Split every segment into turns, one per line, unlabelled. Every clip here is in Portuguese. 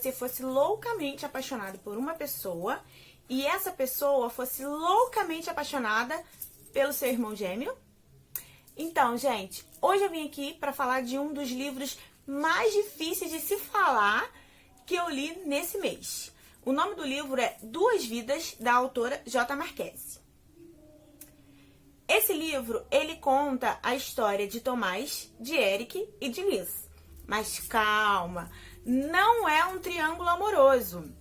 você fosse loucamente apaixonado por uma pessoa e essa pessoa fosse loucamente apaixonada pelo seu irmão gêmeo? Então, gente, hoje eu vim aqui para falar de um dos livros mais difíceis de se falar que eu li nesse mês. O nome do livro é Duas Vidas, da autora J. Marquez. Esse livro, ele conta a história de Tomás, de Eric e de Liz. Mas calma, não é um triângulo amoroso.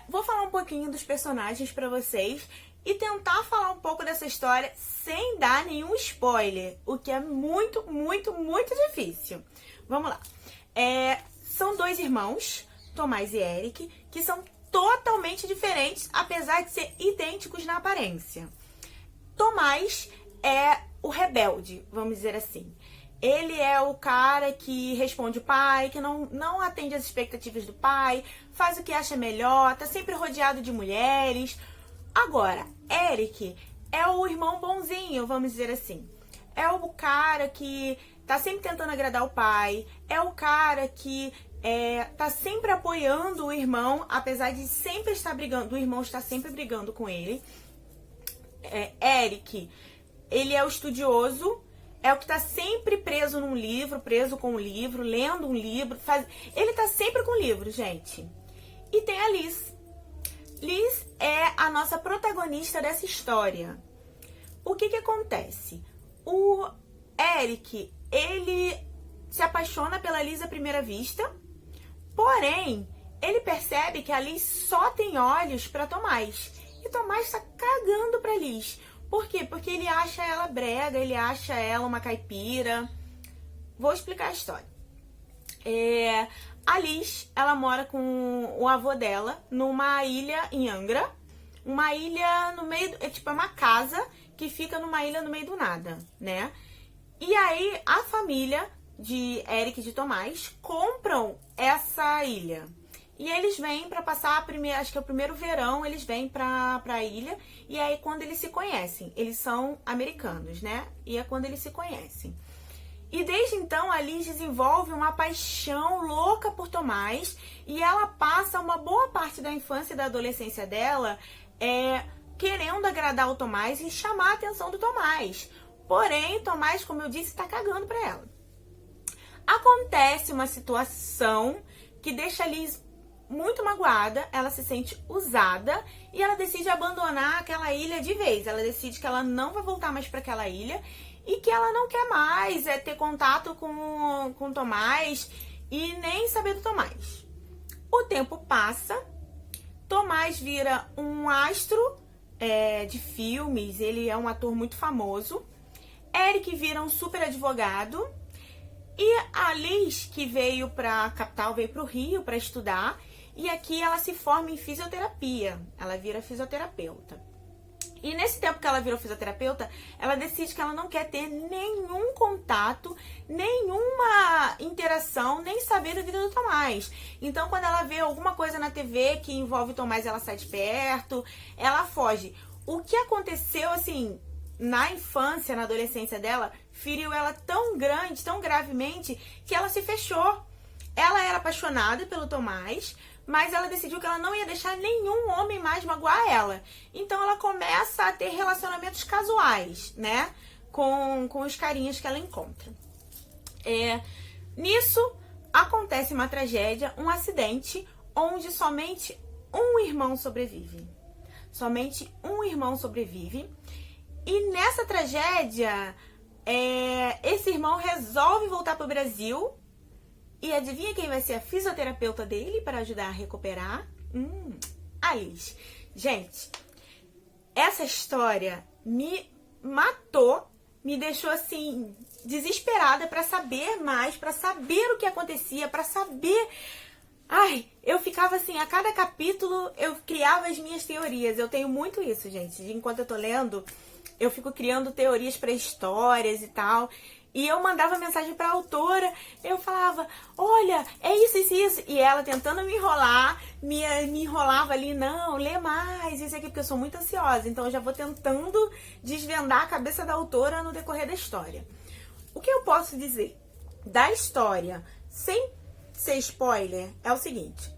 Vou falar um pouquinho dos personagens para vocês e tentar falar um pouco dessa história sem dar nenhum spoiler, o que é muito, muito, muito difícil. Vamos lá. São dois irmãos, Tomás e Eric, que são totalmente diferentes, apesar de ser idênticos na aparência. Tomás é o rebelde, vamos dizer assim. Ele é o cara que responde o pai, que não atende às expectativas do pai, faz o que acha melhor, tá sempre rodeado de mulheres. Agora, Eric é o irmão bonzinho, vamos dizer assim. É o cara que tá sempre tentando agradar o pai, é o cara que tá sempre apoiando o irmão, apesar de sempre estar brigando, o irmão está sempre brigando com ele. Eric, ele é o estudioso, é o que tá sempre preso num livro, preso com um livro, lendo um livro. Ele tá sempre com livro, gente. E tem a Liz. Liz é a nossa protagonista dessa história. O que que acontece? O Eric, ele se apaixona pela Liz à primeira vista, porém, ele percebe que a Liz só tem olhos para Tomás. E Tomás tá cagando pra Liz. Por quê? Porque ele acha ela brega, ele acha ela uma caipira. Vou explicar a história. A Liz, ela mora com o avô dela numa ilha em Angra. Uma ilha no meio... É uma casa que fica numa ilha no meio do nada, né? E aí, a família de Eric e de Tomás compram essa ilha. E eles vêm pra passar, acho que é o primeiro verão, eles vêm pra ilha. E aí, quando eles se conhecem, eles são americanos, né? E é quando eles se conhecem. E desde então, a Liz desenvolve uma paixão louca por Tomás. E ela passa uma boa parte da infância e da adolescência dela querendo agradar o Tomás e chamar a atenção do Tomás. Porém, Tomás, como eu disse, tá cagando pra ela. Acontece uma situação que deixa a Liz muito magoada, ela se sente usada e ela decide abandonar aquela ilha de vez. Ela decide que ela não vai voltar mais para aquela ilha e que ela não quer mais ter contato com Tomás e nem saber do Tomás. O tempo passa, Tomás vira um astro de filmes, ele é um ator muito famoso. Eric vira um super advogado e a Liz, que veio para a capital, veio para o Rio para estudar. E aqui ela se forma em fisioterapia, ela vira fisioterapeuta. E nesse tempo que ela virou fisioterapeuta, ela decide que ela não quer ter nenhum contato, nenhuma interação, nem saber da vida do Tomás. Então, quando ela vê alguma coisa na TV que envolve o Tomás, ela sai de perto, ela foge. O que aconteceu, assim, na infância, na adolescência dela, feriu ela tão grande, tão gravemente, que ela se fechou. Ela era apaixonada pelo Tomás, mas ela decidiu que ela não ia deixar nenhum homem mais magoar ela. Então ela começa a ter relacionamentos casuais, né? Com os carinhas que ela encontra. Nisso, acontece uma tragédia, um acidente, onde somente um irmão sobrevive. Somente um irmão sobrevive. E nessa tragédia, esse irmão resolve voltar para o Brasil. E adivinha quem vai ser a fisioterapeuta dele para ajudar a recuperar? A Liz. Gente, essa história me matou, me deixou assim desesperada para saber mais, para saber o que acontecia, para saber... Ai, eu ficava assim, a cada capítulo eu criava as minhas teorias. Eu tenho muito isso, gente. Enquanto eu tô lendo, eu fico criando teorias para histórias e tal. E eu mandava mensagem pra autora, eu falava, olha, é isso, isso, isso. E ela tentando me enrolar, me enrolava ali, não, lê mais, isso aqui, porque eu sou muito ansiosa. Então eu já vou tentando desvendar a cabeça da autora no decorrer da história. O que eu posso dizer da história, sem ser spoiler, é o seguinte: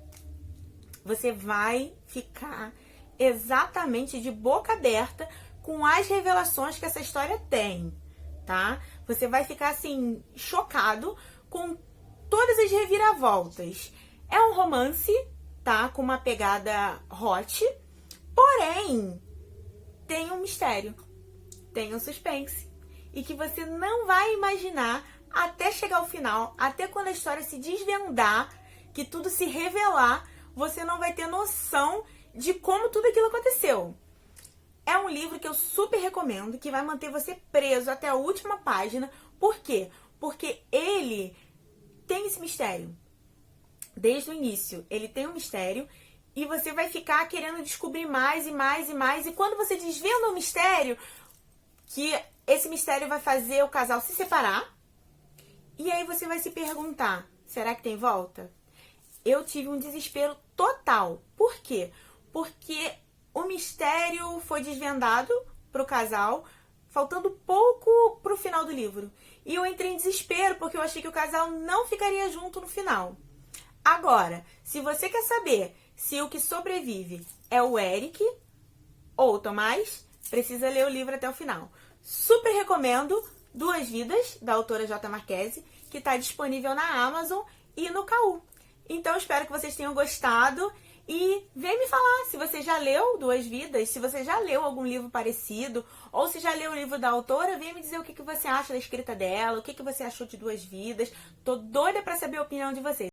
você vai ficar exatamente de boca aberta com as revelações que essa história tem, tá? Você vai ficar assim chocado com todas as reviravoltas. É um romance, tá? Com uma pegada hot, porém tem um mistério, tem um suspense e que você não vai imaginar até chegar ao final, até quando a história se desvendar, que tudo se revelar, você não vai ter noção de como tudo aquilo aconteceu. É um livro que eu super recomendo, que vai manter você preso até a última página. Por quê? Porque ele tem esse mistério. Desde o início, ele tem um mistério e você vai ficar querendo descobrir mais e mais e mais. E quando você desvenda o mistério, que esse mistério vai fazer o casal se separar. E aí você vai se perguntar, será que tem volta? Eu tive um desespero total. Por quê? Porque o mistério foi desvendado pro casal, faltando pouco pro final do livro. E eu entrei em desespero, porque eu achei que o casal não ficaria junto no final. Agora, se você quer saber se o que sobrevive é o Eric ou o Tomás, precisa ler o livro até o final. Super recomendo Duas Vidas, da autora J. Marchese, que está disponível na Amazon e no KU. Então, espero que vocês tenham gostado. E vem me falar se você já leu Duas Vidas, se você já leu algum livro parecido, ou se já leu o livro da autora, vem me dizer o que você acha da escrita dela, o que você achou de Duas Vidas. Tô doida pra saber a opinião de vocês.